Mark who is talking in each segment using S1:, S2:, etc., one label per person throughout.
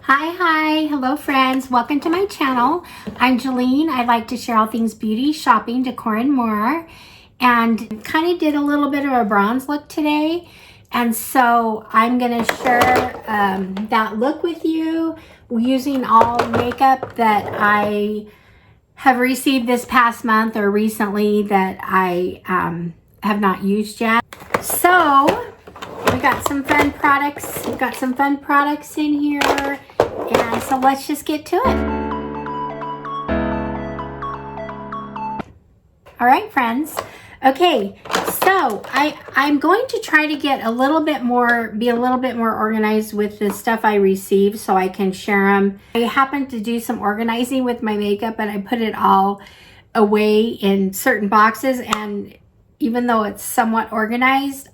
S1: Hi, hello friends, welcome to my channel. I'm Jolene. I like to share all things beauty, shopping, decor, and more. And kind of did a little bit of a bronze look today. And so I'm gonna share that look with you using all makeup that I have received this past month or recently that I have not used yet. So we got some fun products. We've got some fun products in here. And so let's just get to it. All right, friends. Okay, so I'm going to try to get a little bit more, be a little bit more organized with the stuff I receive so I can share them. I happened to do some organizing with my makeup and I put it all away in certain boxes, and even though it's somewhat organized,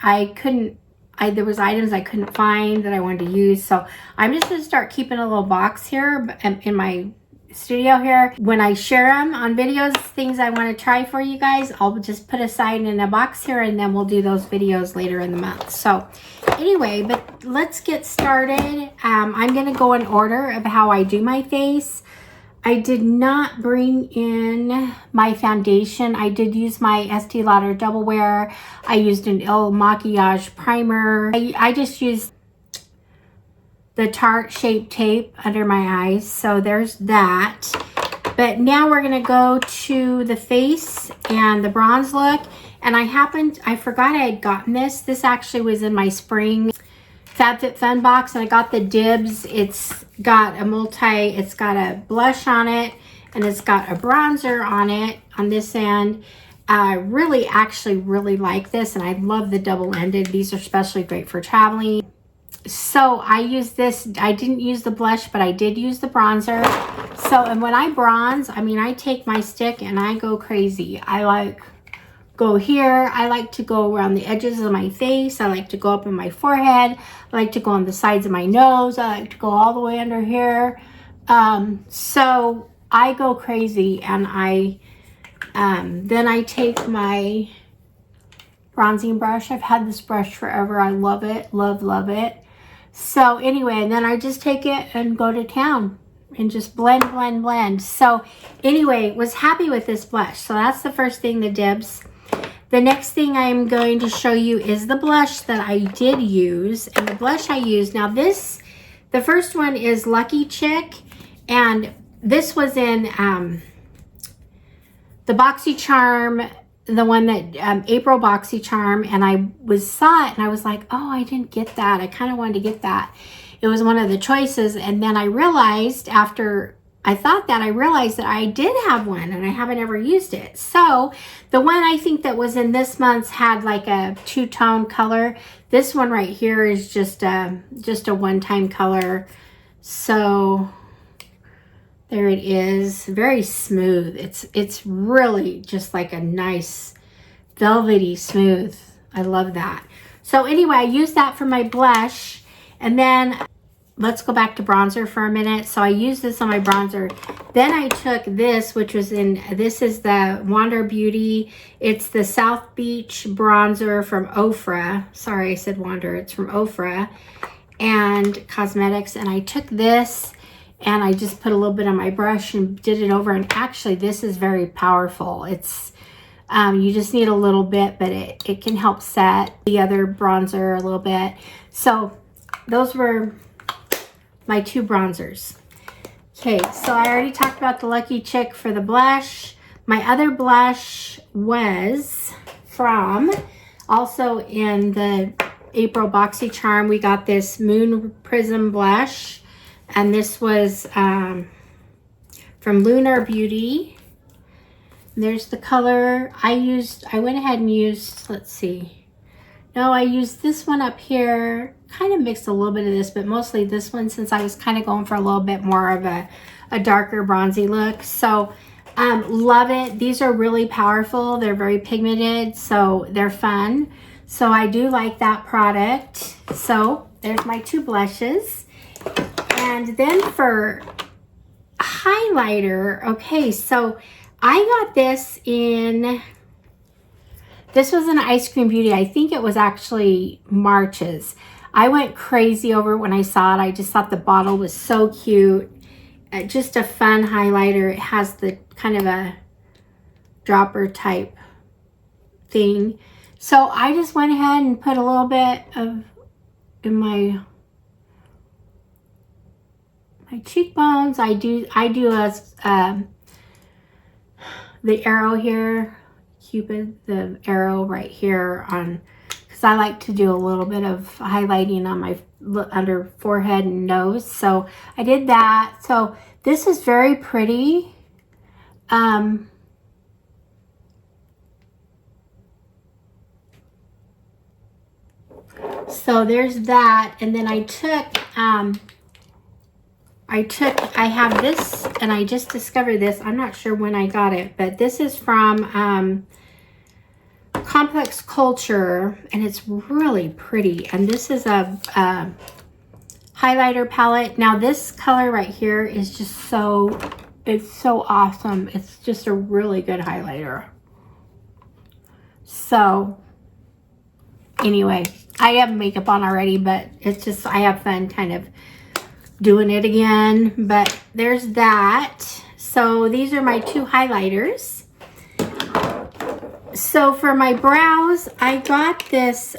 S1: there was items I couldn't find that I wanted to use. So I'm just going to start keeping a little box here in my studio here. When I share them on videos, things I want to try for you guys, I'll just put aside in a box here, and then we'll do those videos later in the month. So anyway, but let's get started. I'm going to go in order of how I do my face. I did not bring in my foundation. I did use my Estee Lauder Double Wear. I used an Il Maquillage primer. I just used the Tarte Shape Tape under my eyes. So there's that. But now we're going to go to the face and the bronze look. And I forgot I had gotten this. This actually was in my spring Fab Fit Fun box, and I got the Dibs. It's got a blush on it, and it's got a bronzer on it on this end. I actually really like this, and I love the double-ended. These are especially great for traveling. So I used this. I didn't use the blush, but I did use the bronzer. So, and when I bronze, I take my stick and I go crazy. I go here. I like to go around the edges of my face. I like to go up in my forehead. I like to go on the sides of my nose. I like to go all the way under here. So I go crazy, and then I take my bronzing brush. I've had this brush forever. I love it. Love it. So anyway, and then I just take it and go to town and just blend. So anyway, was happy with this blush. So that's the first thing, the Dibs. The next thing I'm going to show you is the blush that I did use. And the blush I used, now the first one is Lucky Chick. And this was in the BoxyCharm, the one that, April BoxyCharm. And I saw it and I was like, oh, I didn't get that. I kind of wanted to get that. It was one of the choices. And then I realized after I realized that I did have one and I haven't ever used it. So the one I think that was in this month's had like a two-tone color. This one right here is just a one-time color. So there it is, very smooth. It's really just like a nice velvety smooth. I love that. So anyway, I used that for my blush, and then let's go back to bronzer for a minute. So I used this on my bronzer. Then I took this, which was this is the Wander Beauty. It's the South Beach bronzer from Ofra. Sorry, I said Wander. It's from Ofra and Cosmetics. And I took this and I just put a little bit on my brush and did it over. And actually, this is very powerful. It's you just need a little bit, but it can help set the other bronzer a little bit. So those were my two bronzers. Okay, so I already talked about the Lucky Chick for the blush. My other blush was from, also in the April BoxyCharm, we got this Moon Prism blush, and this was from Allure Beauty. There's the color. I went ahead and used, let's see. No, I used this one up here. Kind of mixed a little bit of this, but mostly this one, since I was kind of going for a little bit more of a darker bronzy look. So love it. These are really powerful. They're very pigmented, so they're fun. So I do like that product. So there's my two blushes. And then for highlighter, okay, so I got this was an EyeScream Beauty. I think it was actually March's. I went crazy over it when I saw it. I just thought the bottle was so cute. Just a fun highlighter. It has the kind of a dropper type thing. So I just went ahead and put a little bit of in my cheekbones. I do the arrow here, Cupid, the arrow right here on, because I like to do a little bit of highlighting on my under forehead and nose. So I did that. So this is very pretty. So there's that. And then I have this, and I just discovered this. I'm not sure when I got it, but this is from Complex Culture, and it's really pretty. And this is a highlighter palette. Now this color right here is just so, it's so awesome. It's just a really good highlighter. So anyway, I have makeup on already, but it's just, I have fun kind of doing it again. But there's that. So these are my two highlighters. So for my brows, I got this,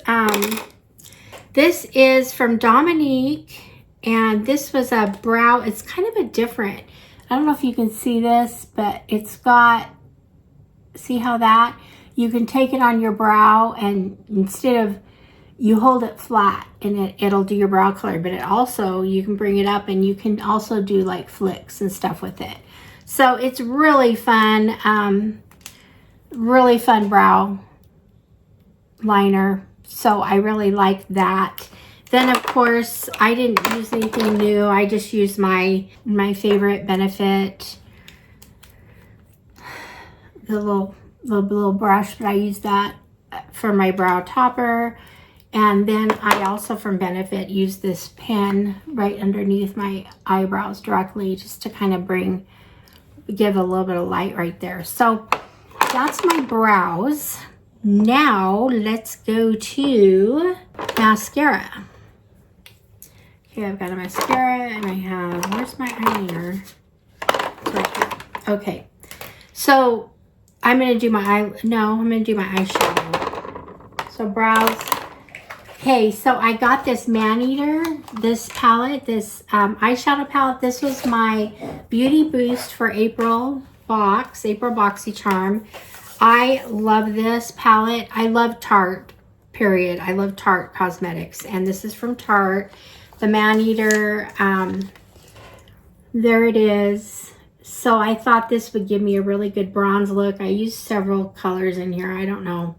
S1: this is from Dominique, and this was a brow, it's kind of a different, I don't know if you can see this, but it's got, see how that, you can take it on your brow, and instead of, you hold it flat and it'll do your brow color, but it also, you can bring it up and you can also do like flicks and stuff with it. So it's really fun brow liner. So I really like that. Then of course, I didn't use anything new. I just used my favorite Benefit, the little brush, but I used that for my brow topper. And then I also from Benefit used this pen right underneath my eyebrows directly, just to kind of give a little bit of light right there. So that's my brows. Now let's go to mascara. Okay, I've got a mascara, and I have, where's my eyeliner? It's right here. Okay, so I'm gonna do my eyeshadow. So brows. Okay, so I got this Man-Eater, this palette, this eyeshadow palette. This was my Beauty Boost for April boxycharm. I love this palette. I love Tarte, period. I love Tarte Cosmetics, and this is from Tarte. The Man-Eater, there it is. So I thought this would give me a really good bronze look. I used several colors in here. I don't know.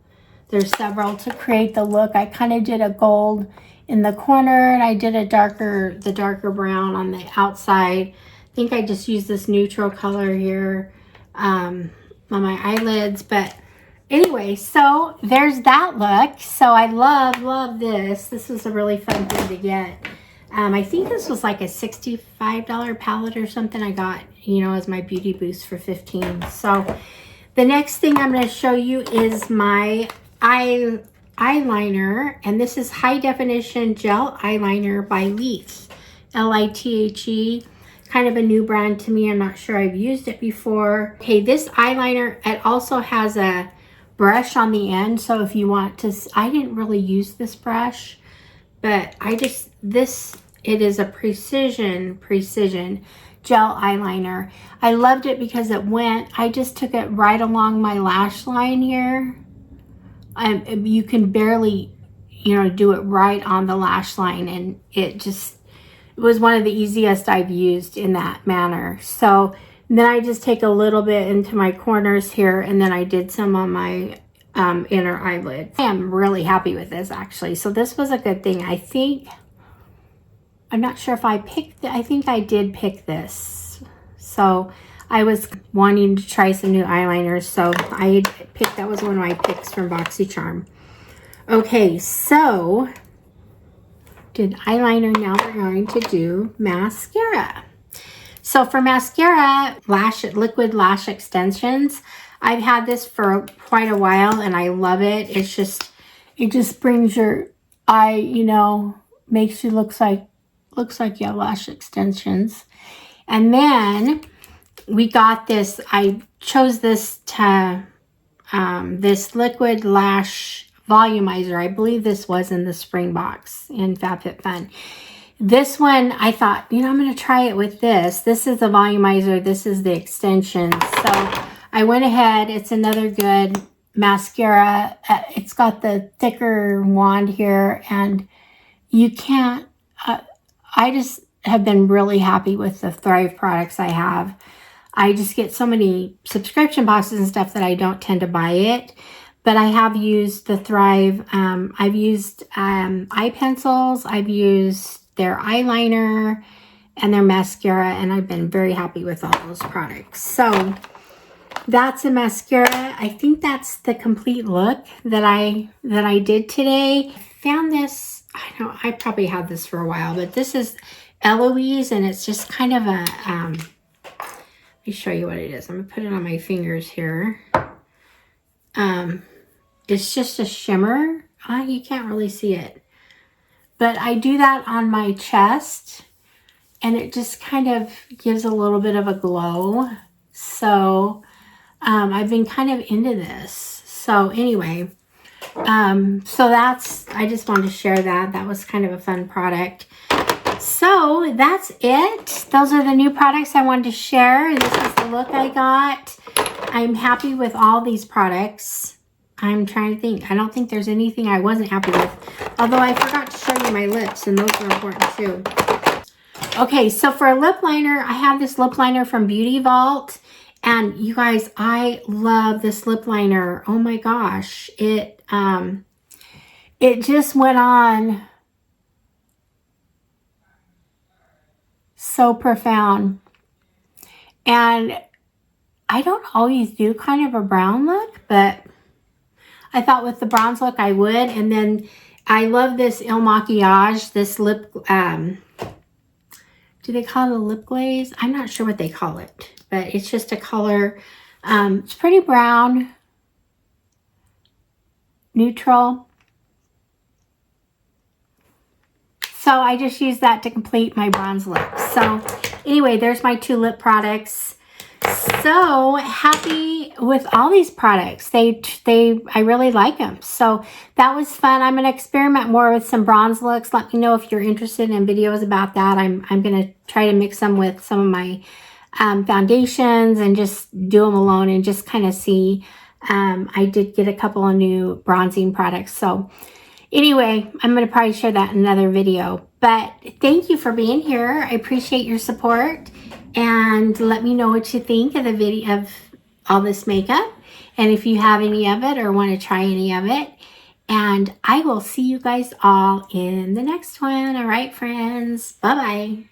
S1: There's several to create the look. I kind of did a gold in the corner, and I did the darker brown on the outside. I think I just used this neutral color here on my eyelids. But anyway, so there's that look. So I love this. This was a really fun thing to get. I think this was like a $65 palette or something I got, you know, as my Beauty Boost for $15. So the next thing I'm going to show you is my eyeliner, and this is High Definition Gel Eyeliner by Leaf, L-I-T-H-E. Kind of a new brand to me. I'm not sure I've used it before. Okay, this eyeliner, it also has a brush on the end, so if you want to, I didn't really use this brush, but it is a precision gel eyeliner. I loved it because I just took it right along my lash line here. You can barely, you know, do it right on the lash line, and it was one of the easiest I've used in that manner. So then I just take a little bit into my corners here, and then I did some on my inner eyelid. I am really happy with this, actually. So this was a good thing. I'm not sure if I picked it. I think I did pick this. So I was wanting to try some new eyeliners, so that was one of my picks from BoxyCharm. Okay, so did eyeliner. Now we're going to do mascara. So for mascara, liquid lash extensions, I've had this for quite a while and I love it. It just brings your eye, you know, makes you looks like you have lash extensions. And then we got this, I chose this to this liquid lash volumizer. I believe this was in the spring box in Fab Fit Fun. This one, I thought, you know, I'm going to try it with this. This is the volumizer. This is the extension. So I went ahead. It's another good mascara. It's got the thicker wand here, and you can't, I just have been really happy with the Thrive products I have. I just get so many subscription boxes and stuff that I don't tend to buy it. But I have used the Thrive. I've used eye pencils. I've used their eyeliner and their mascara, and I've been very happy with all those products. So that's a mascara. I think that's the complete look that I did today. I found this, I know I probably had this for a while, but this is Eloise, and it's just kind of a, let me show you what it is. I'm gonna put it on my fingers here. It's just a shimmer. You can't really see it. But I do that on my chest, and it just kind of gives a little bit of a glow. So I've been kind of into this. So anyway, so that's, I just wanted to share that. That was kind of a fun product. So that's it. Those are the new products I wanted to share. This is the look I got. I'm happy with all these products. I'm trying to think. I don't think there's anything I wasn't happy with. Although I forgot to show you my lips, and those are important too. Okay, so for a lip liner, I have this lip liner from Beauty Vault. And you guys, I love this lip liner. Oh my gosh. It just went on so profound. And I don't always do kind of a brown look, but I thought with the bronze look I would. And then I love this Il Maquillage, this lip, do they call it a lip glaze? I'm not sure what they call it, but it's just a color. It's pretty brown, neutral. So I just use that to complete my bronze look. So anyway, there's my two lip products. So happy with all these products. I really like them. So that was fun. I'm going to experiment more with some bronze looks. Let me know if you're interested in videos about that. I'm going to try to mix them with some of my foundations and just do them alone and just kind of see. I did get a couple of new bronzing products. So anyway, I'm going to probably share that in another video. But thank you for being here. I appreciate your support. And let me know what you think of the video of all this makeup. And if you have any of it or want to try any of it. And I will see you guys all in the next one. All right, friends. Bye-bye.